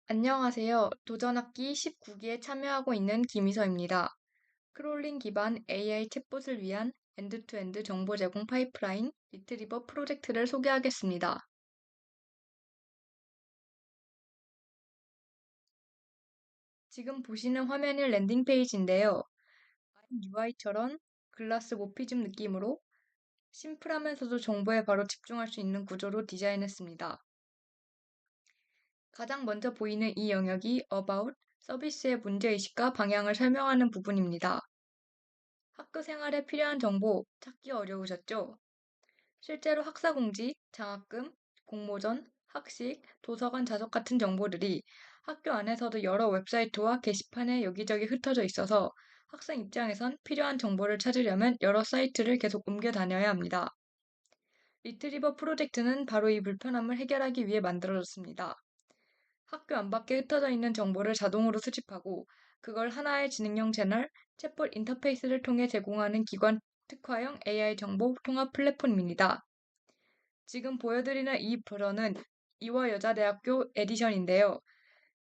안녕하세요. 도전학기 19기에 참여하고 있는 김희서입니다. 크롤링 기반 AI 챗봇을 위한 엔드투엔드 정보 제공 파이프라인 리트리버 프로젝트를 소개하겠습니다. 지금 보시는 화면이 랜딩 페이지인데요. UI처럼 글라스 모피즘 느낌으로 심플하면서도 정보에 바로 집중할 수 있는 구조로 디자인했습니다. 가장 먼저 보이는 이 영역이 About, 서비스의 문제의식과 방향을 설명하는 부분입니다. 학교 생활에 필요한 정보 찾기 어려우셨죠? 실제로 학사공지, 장학금, 공모전, 학식, 도서관 좌석 같은 정보들이 학교 안에서도 여러 웹사이트와 게시판에 여기저기 흩어져 있어서 학생 입장에선 필요한 정보를 찾으려면 여러 사이트를 계속 옮겨 다녀야 합니다. 리트리버 프로젝트는 바로 이 불편함을 해결하기 위해 만들어졌습니다. 학교 안팎에 흩어져 있는 정보를 자동으로 수집하고 그걸 하나의 지능형 채널, 챗봇 인터페이스를 통해 제공하는 기관 특화형 AI 정보 통합 플랫폼입니다. 지금 보여드리는 이 버전은 이화여자대학교 에디션인데요.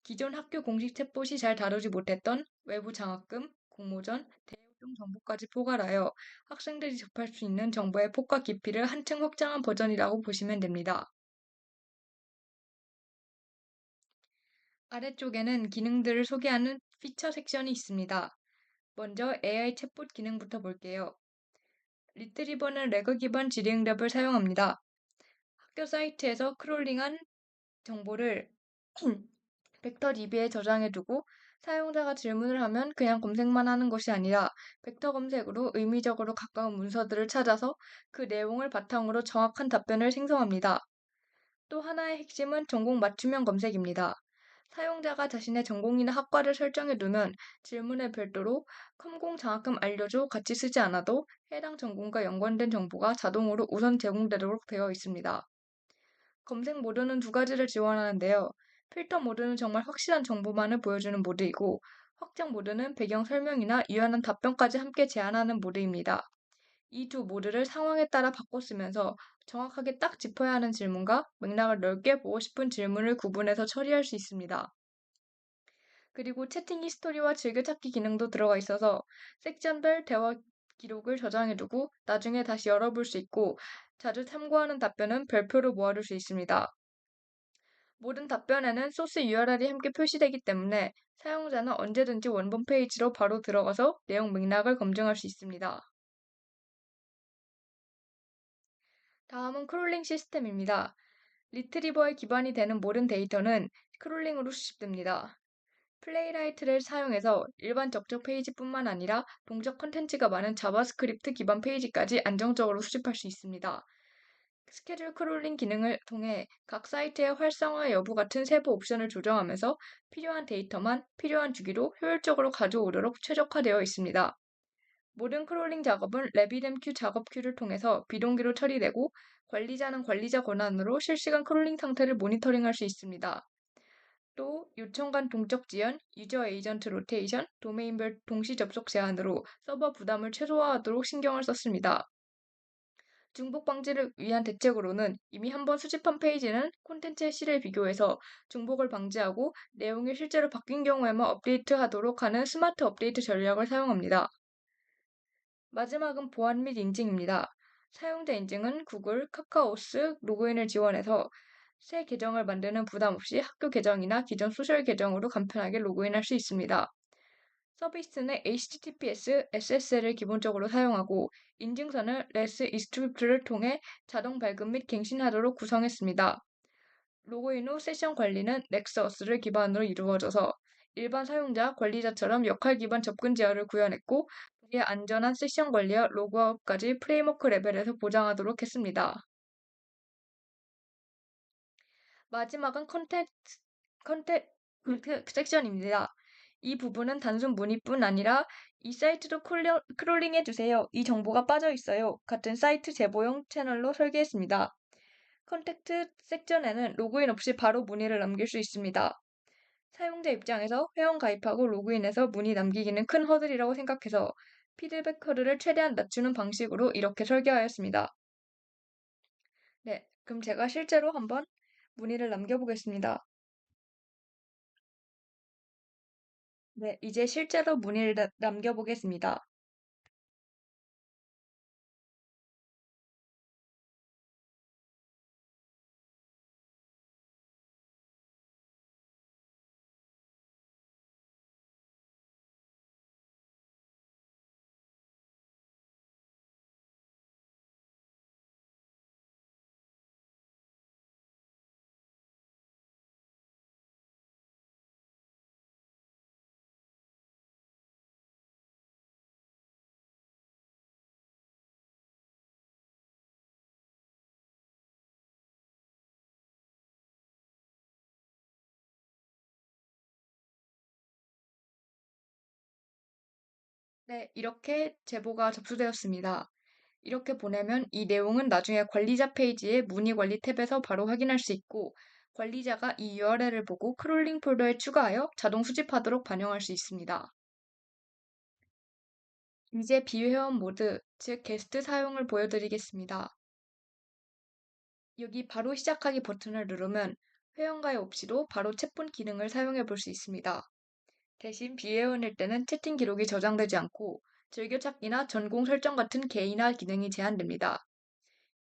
기존 학교 공식 챗봇이 잘 다루지 못했던 외부 장학금, 공모전, 대외활동 정보까지 포괄하여 학생들이 접할 수 있는 정보의 폭과 깊이를 한층 확장한 버전이라고 보시면 됩니다. 아래쪽에는 기능들을 소개하는 피처 섹션이 있습니다. 먼저 AI 챗봇 기능부터 볼게요. 리트리버는 레거 기반 질의응답을 사용합니다. 학교 사이트에서 크롤링한 정보를 벡터DB에 저장해두고 사용자가 질문을 하면 그냥 검색만 하는 것이 아니라 벡터 검색으로 의미적으로 가까운 문서들을 찾아서 그 내용을 바탕으로 정확한 답변을 생성합니다. 또 하나의 핵심은 전공 맞춤형 검색입니다. 사용자가 자신의 전공이나 학과를 설정해 두면 질문에 별도로 컴공 장학금 알려줘 같이 쓰지 않아도 해당 전공과 연관된 정보가 자동으로 우선 제공되도록 되어 있습니다. 검색 모드는 두 가지를 지원하는데요. 필터 모드는 정말 확실한 정보만을 보여주는 모드이고 확장 모드는 배경 설명이나 유연한 답변까지 함께 제한하는 모드입니다. 이 두 모드를 상황에 따라 바꿔 쓰면서 정확하게 딱 짚어야 하는 질문과 맥락을 넓게 보고 싶은 질문을 구분해서 처리할 수 있습니다. 그리고 채팅 히스토리와 즐겨찾기 기능도 들어가 있어서 섹션별 대화 기록을 저장해두고 나중에 다시 열어볼 수 있고 자주 참고하는 답변은 별표로 모아둘 수 있습니다. 모든 답변에는 소스 URL이 함께 표시되기 때문에 사용자는 언제든지 원본 페이지로 바로 들어가서 내용 맥락을 검증할 수 있습니다. 다음은 크롤링 시스템입니다. 리트리버의 기반이 되는 모든 데이터는 크롤링으로 수집됩니다. 플레이라이트를 사용해서 일반 적적 페이지뿐만 아니라 동적 컨텐츠가 많은 자바스크립트 기반 페이지까지 안정적으로 수집할 수 있습니다. 스케줄 크롤링 기능을 통해 각 사이트의 활성화 여부 같은 세부 옵션을 조정하면서 필요한 데이터만 필요한 주기로 효율적으로 가져오도록 최적화되어 있습니다. 모든 크롤링 작업은 RabbitMQ 작업 큐를 통해서 비동기로 처리되고 관리자는 관리자 권한으로 실시간 크롤링 상태를 모니터링할 수 있습니다. 또 요청 간 동적 지연, 유저 에이전트 로테이션, 도메인별 동시 접속 제한으로 서버 부담을 최소화하도록 신경을 썼습니다. 중복 방지를 위한 대책으로는 이미 한번 수집한 페이지는 콘텐츠의 실을 비교해서 중복을 방지하고 내용이 실제로 바뀐 경우에만 업데이트하도록 하는 스마트 업데이트 전략을 사용합니다. 마지막은 보안 및 인증입니다. 사용자 인증은 구글, 카카오스 로그인을 지원해서 새 계정을 만드는 부담 없이 학교 계정이나 기존 소셜 계정으로 간편하게 로그인할 수 있습니다. 서비스는 HTTPS, SSL을 기본적으로 사용하고 인증선을 REST 이스크립트를 통해 자동 발급 및 갱신하도록 구성했습니다. 로그인 후 세션 관리는 넥서스를 기반으로 이루어져서 일반 사용자, 관리자처럼 역할 기반 접근 제어를 구현했고 이에 안전한 세션 관리와 로그아웃까지 프레임워크 레벨에서 보장하도록 했습니다. 마지막은 컨텐츠 섹션입니다. 이 부분은 단순 문의뿐 아니라 이 사이트도 크롤링해주세요. 이 정보가 빠져 있어요. 같은 사이트 제보용 채널로 설계했습니다. 컨택트 섹션에는 로그인 없이 바로 문의를 남길 수 있습니다. 사용자 입장에서 회원 가입하고 로그인해서 문의 남기기는 큰 허들이라고 생각해서 피드백 허들을 최대한 낮추는 방식으로 이렇게 설계하였습니다. 네, 그럼 제가 실제로 한번 문의를 남겨보겠습니다. 네, 이제 실제로 문의를 남겨보겠습니다. 네, 이렇게 제보가 접수되었습니다. 이렇게 보내면 이 내용은 나중에 관리자 페이지의 문의 관리 탭에서 바로 확인할 수 있고, 관리자가 이 URL을 보고 크롤링 폴더에 추가하여 자동 수집하도록 반영할 수 있습니다. 이제 비회원 모드, 즉 게스트 사용을 보여드리겠습니다. 여기 바로 시작하기 버튼을 누르면 회원가입 없이도 바로 챗본 기능을 사용해 볼 수 있습니다. 대신 비회원일 때는 채팅 기록이 저장되지 않고 즐겨찾기나 전공 설정 같은 개인화 기능이 제한됩니다.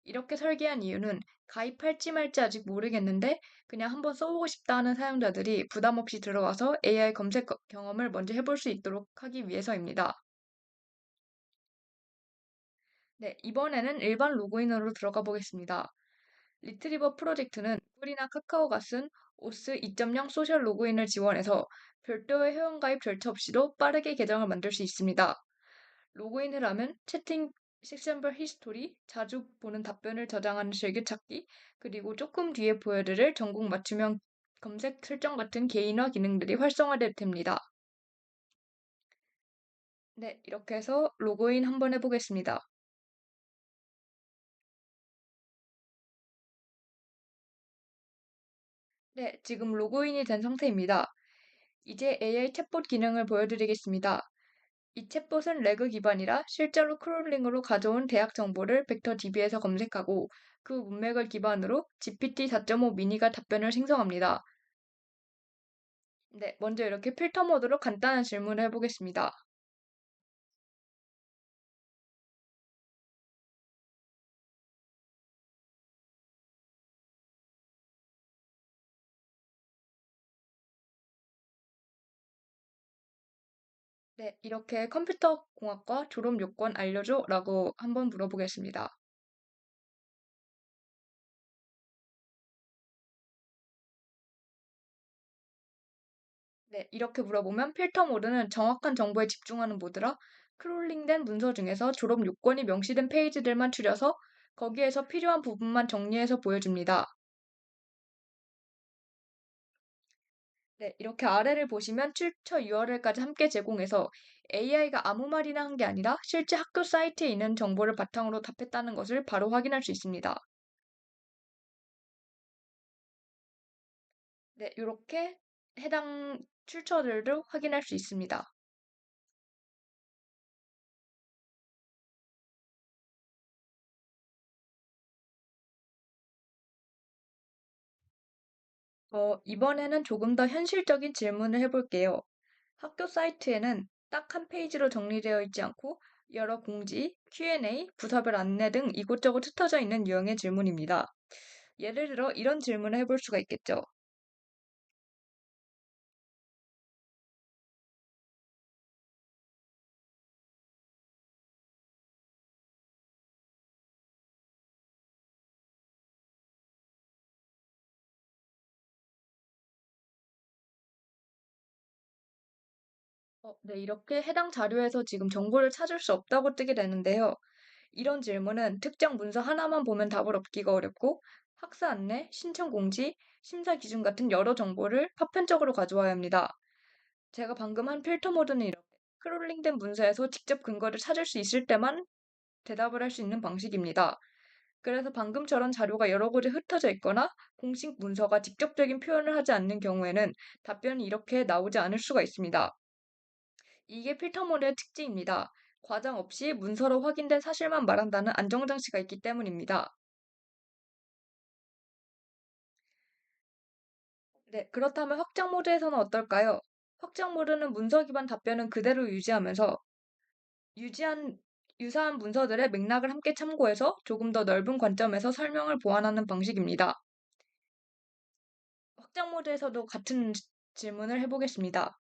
이렇게 설계한 이유는 가입할지 말지 아직 모르겠는데 그냥 한번 써보고 싶다 하는 사용자들이 부담 없이 들어와서 AI 검색 경험을 먼저 해볼 수 있도록 하기 위해서입니다. 네, 이번에는 일반 로그인으로 들어가 보겠습니다. 리트리버 프로젝트는 구글이나 카카오가 쓴 오스 2.0 소셜 로그인을 지원해서 별도의 회원가입 절차 없이도 빠르게 계정을 만들 수 있습니다. 로그인을 하면 채팅 섹션별 히스토리, 자주 보는 답변을 저장하는 즐겨찾기, 그리고 조금 뒤에 보여드릴 전공 맞춤형 검색 설정 같은 개인화 기능들이 활성화될 됩니다. 네, 이렇게 해서 로그인 한번 해보겠습니다. 네, 지금 로그인이 된 상태입니다. 이제 AI 챗봇 기능을 보여드리겠습니다. 이 챗봇은 레그 기반이라 실제로 크롤링으로 가져온 대학 정보를 벡터DB에서 검색하고 그 문맥을 기반으로 GPT 4.5 미니가 답변을 생성합니다. 네, 먼저 이렇게 필터 모드로 간단한 질문을 해보겠습니다. 네, 이렇게 컴퓨터 공학과 졸업 요건 알려줘 라고 한번 물어보겠습니다. 네, 이렇게 물어보면 필터 모드는 정확한 정보에 집중하는 모드라 크롤링된 문서 중에서 졸업 요건이 명시된 페이지들만 추려서 거기에서 필요한 부분만 정리해서 보여줍니다. 네, 이렇게 아래를 보시면 출처 URL까지 함께 제공해서 AI가 아무 말이나 한 게 아니라 실제 학교 사이트에 있는 정보를 바탕으로 답했다는 것을 바로 확인할 수 있습니다. 네, 이렇게 해당 출처들도 확인할 수 있습니다. 이번에는 조금 더 현실적인 질문을 해볼게요. 학교 사이트에는 딱 한 페이지로 정리되어 있지 않고 여러 공지, Q&A, 부서별 안내 등 이곳저곳 흩어져 있는 유형의 질문입니다. 예를 들어 이런 질문을 해볼 수가 있겠죠. 네, 이렇게 해당 자료에서 지금 정보를 찾을 수 없다고 뜨게 되는데요. 이런 질문은 특정 문서 하나만 보면 답을 얻기가 어렵고 학사 안내, 신청 공지, 심사 기준 같은 여러 정보를 파편적으로 가져와야 합니다. 제가 방금 한 필터 모드는 이렇게 크롤링된 문서에서 직접 근거를 찾을 수 있을 때만 대답을 할 수 있는 방식입니다. 그래서 방금처럼 자료가 여러 곳에 흩어져 있거나 공식 문서가 직접적인 표현을 하지 않는 경우에는 답변이 이렇게 나오지 않을 수가 있습니다. 이게 필터모드의 특징입니다. 과장 없이 문서로 확인된 사실만 말한다는 안정장치가 있기 때문입니다. 네, 그렇다면 확장 모드에서는 어떨까요? 확장 모드는 문서 기반 답변은 그대로 유지하면서 유지한 유사한 문서들의 맥락을 함께 참고해서 조금 더 넓은 관점에서 설명을 보완하는 방식입니다. 확장 모드에서도 같은 질문을 해보겠습니다.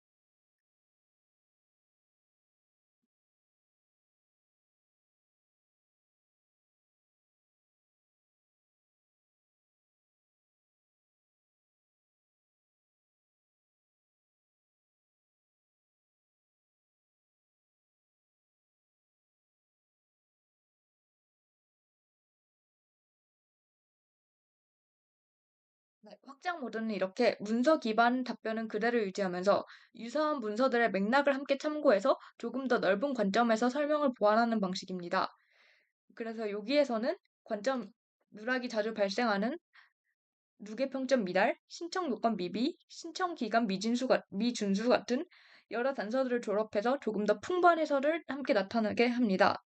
네, 확장 모드는 이렇게 문서 기반 답변은 그대로 유지하면서 유사한 문서들의 맥락을 함께 참고해서 조금 더 넓은 관점에서 설명을 보완하는 방식입니다. 그래서 여기에서는 관점, 누락이 자주 발생하는 누계평점 미달, 신청 요건 미비, 신청 기간 미준수 같은 여러 단서들을 조합해서 조금 더 풍부한 해설을 함께 나타나게 합니다.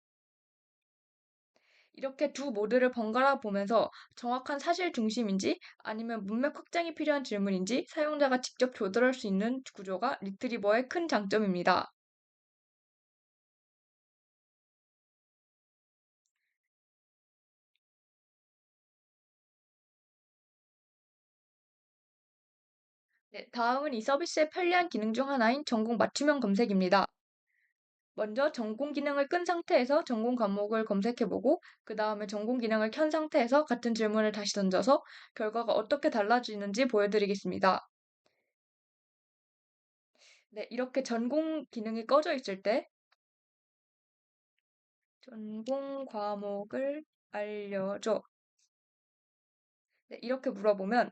이렇게 두 모드를 번갈아 보면서 정확한 사실 중심인지 아니면 문맥 확장이 필요한 질문인지 사용자가 직접 조절할 수 있는 구조가 리트리버의 큰 장점입니다. 네, 다음은 이 서비스의 편리한 기능 중 하나인 전공 맞춤형 검색입니다. 먼저 전공 기능을 끈 상태에서 전공 과목을 검색해보고 그 다음에 전공 기능을 켠 상태에서 같은 질문을 다시 던져서 결과가 어떻게 달라지는지 보여드리겠습니다. 네, 이렇게 전공 기능이 꺼져 있을 때 전공 과목을 알려줘. 네, 이렇게 물어보면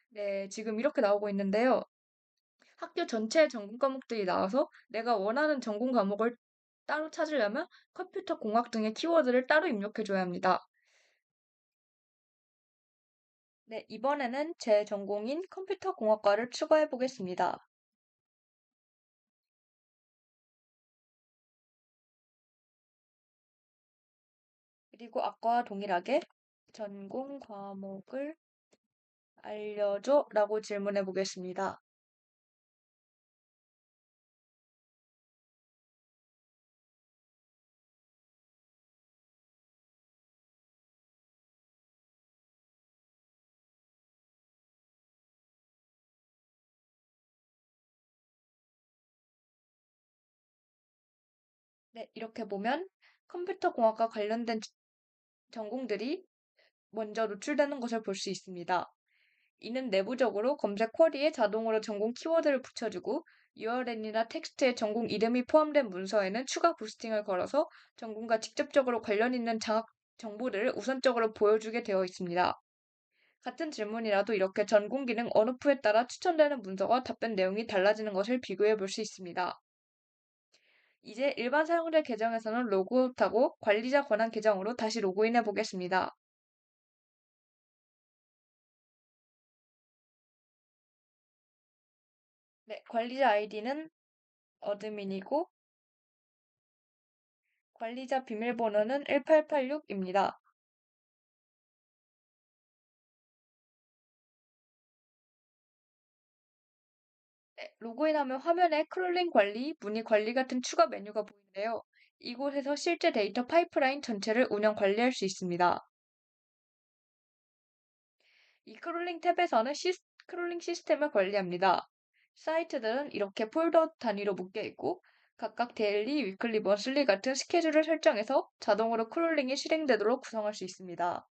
네, 지금 이렇게 나오고 있는데요. 학교 전체의 전공 과목들이 나와서 내가 원하는 전공 과목을 따로 찾으려면 컴퓨터 공학 등의 키워드를 따로 입력해줘야 합니다. 네, 이번에는 제 전공인 컴퓨터 공학과를 추가해 보겠습니다. 그리고 아까와 동일하게 전공 과목을 알려줘 라고 질문해 보겠습니다. 네, 이렇게 보면 컴퓨터 공학과 관련된 전공들이 먼저 노출되는 것을 볼 수 있습니다. 이는 내부적으로 검색 쿼리에 자동으로 전공 키워드를 붙여주고 URL이나 텍스트에 전공 이름이 포함된 문서에는 추가 부스팅을 걸어서 전공과 직접적으로 관련 있는 장학 정보들을 우선적으로 보여주게 되어 있습니다. 같은 질문이라도 이렇게 전공 기능 언어프에 따라 추천되는 문서와 답변 내용이 달라지는 것을 비교해 볼 수 있습니다. 이제 일반 사용자 계정에서는 로그아웃하고 관리자 권한 계정으로 다시 로그인해 보겠습니다. 네, 관리자 아이디는 어드민이고 관리자 비밀번호는 1886입니다. 네, 로그인하면 화면에 크롤링 관리, 문의 관리 같은 추가 메뉴가 보이는데요. 이곳에서 실제 데이터 파이프라인 전체를 운영 관리할 수 있습니다. 이 크롤링 탭에서는 크롤링 시스템을 관리합니다. 사이트들은 이렇게 폴더 단위로 묶여 있고 각각 데일리, 위클리, 먼슬리 같은 스케줄을 설정해서 자동으로 크롤링이 실행되도록 구성할 수 있습니다.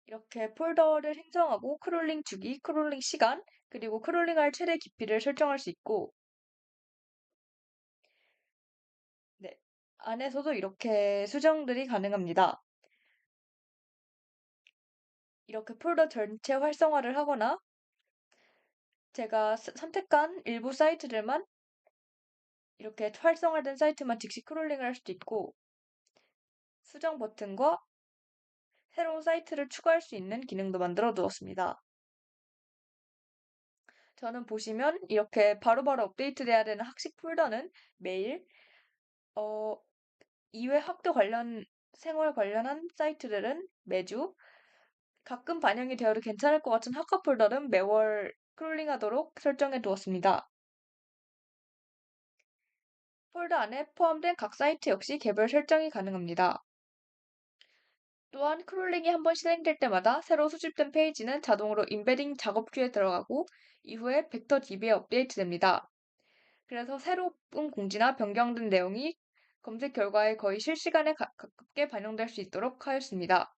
이렇게 폴더를 생성하고 크롤링 주기, 크롤링 시간, 그리고 크롤링할 최대 깊이를 설정할 수 있고 네, 안에서도 이렇게 수정들이 가능합니다. 이렇게 폴더 전체 활성화를 하거나 제가 선택한 일부 사이트들만 이렇게 활성화된 사이트만 즉시 크롤링을 할 수도 있고 수정 버튼과 새로운 사이트를 추가할 수 있는 기능도 만들어 두었습니다. 저는 보시면 이렇게 바로바로 업데이트돼야 되는 학식 폴더는 메일, 어, 이외 학교 관련, 생활 관련한 사이트들은 매주, 가끔 반영이 되어도 괜찮을 것 같은 학과 폴더는 매월 크롤링하도록 설정해 두었습니다. 폴더 안에 포함된 각 사이트 역시 개별 설정이 가능합니다. 또한 크롤링이 한번 실행될 때마다 새로 수집된 페이지는 자동으로 임베딩 작업 큐에 들어가고 이후에 벡터 DB에 업데이트됩니다. 그래서 새로운 공지나 변경된 내용이 검색 결과에 거의 실시간에 가깝게 반영될 수 있도록 하였습니다.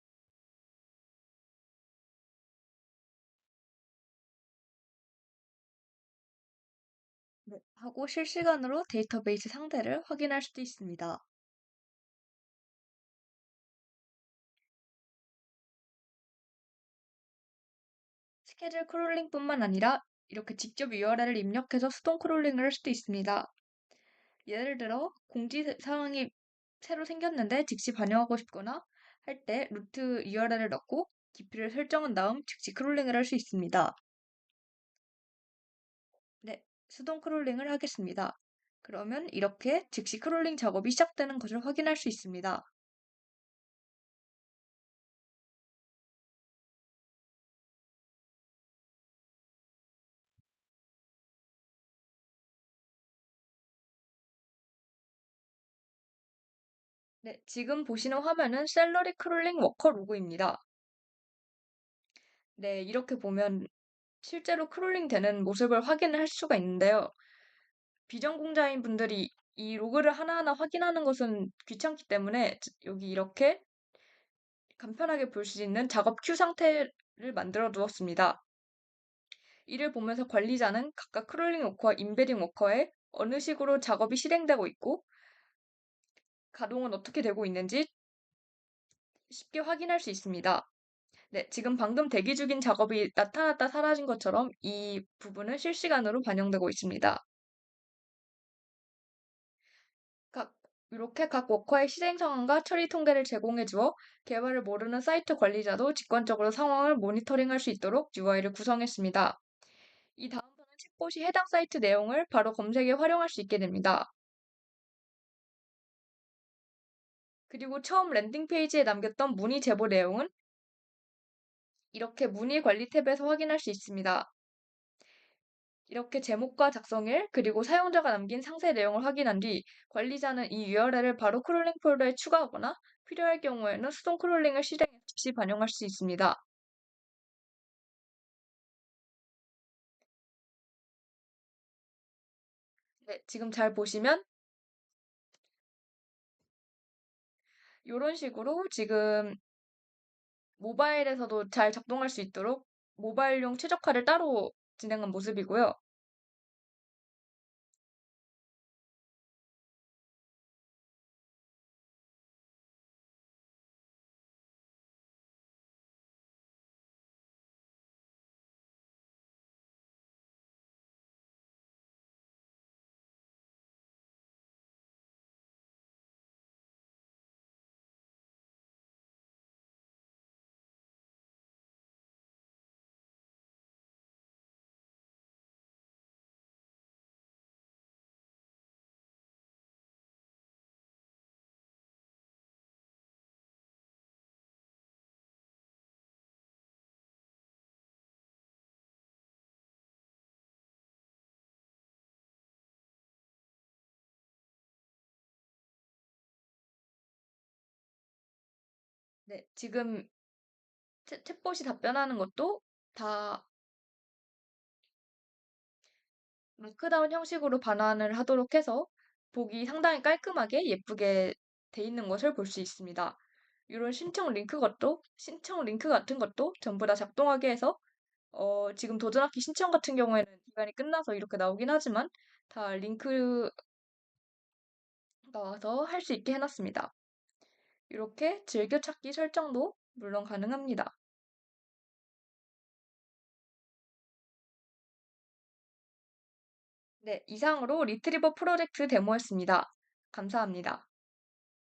네, 하고 실시간으로 데이터베이스 상태를 확인할 수도 있습니다. 스케줄 크롤링뿐만 아니라 이렇게 직접 URL을 입력해서 수동 크롤링을 할 수도 있습니다. 예를 들어 공지 사항이 새로 생겼는데 즉시 반영하고 싶거나 할 때 루트 URL을 넣고 깊이를 설정한 다음 즉시 크롤링을 할 수 있습니다. 네, 수동 크롤링을 하겠습니다. 그러면 이렇게 즉시 크롤링 작업이 시작되는 것을 확인할 수 있습니다. 네, 지금 보시는 화면은 샐러리 크롤링 워커 로고입니다. 네, 이렇게 보면 실제로 크롤링 되는 모습을 확인을 할 수가 있는데요. 비전공자인 분들이 이 로그를 하나하나 확인하는 것은 귀찮기 때문에 여기 이렇게 간편하게 볼 수 있는 작업 큐 상태를 만들어 두었습니다. 이를 보면서 관리자는 각각 크롤링 워커와 임베딩 워커에 어느 식으로 작업이 실행되고 있고 가동은 어떻게 되고 있는지 쉽게 확인할 수 있습니다. 네, 지금 방금 대기 중인 작업이 나타났다 사라진 것처럼 이 부분은 실시간으로 반영되고 있습니다. 각, 이렇게 각 워커의 실행 상황과 처리 통계를 제공해 주어 개발을 모르는 사이트 관리자도 직관적으로 상황을 모니터링할 수 있도록 UI를 구성했습니다. 이 다음부터는 챗봇이 해당 사이트 내용을 바로 검색에 활용할 수 있게 됩니다. 그리고 처음 랜딩 페이지에 남겼던 문의 제보 내용은 이렇게 문의 관리 탭에서 확인할 수 있습니다. 이렇게 제목과 작성일, 그리고 사용자가 남긴 상세 내용을 확인한 뒤 관리자는 이 URL을 바로 크롤링 폴더에 추가하거나 필요할 경우에는 수동 크롤링을 실행해 즉시 반영할 수 있습니다. 네, 지금 잘 보시면 이런 식으로 지금 모바일에서도 잘 작동할 수 있도록 모바일용 최적화를 따로 진행한 모습이고요. 네, 지금 챗봇이 답변하는 것도 다 마크다운 형식으로 반환을 하도록 해서 보기 상당히 깔끔하게 예쁘게 돼 있는 것을 볼 수 있습니다. 이런 신청 링크 같은 것도 전부 다 작동하게 해서 지금 도전학기 신청 같은 경우에는 기간이 끝나서 이렇게 나오긴 하지만 다 링크 나와서 할 수 있게 해놨습니다. 이렇게 즐겨찾기 설정도 물론 가능합니다. 네, 이상으로 리트리버 프로젝트 데모였습니다. 감사합니다.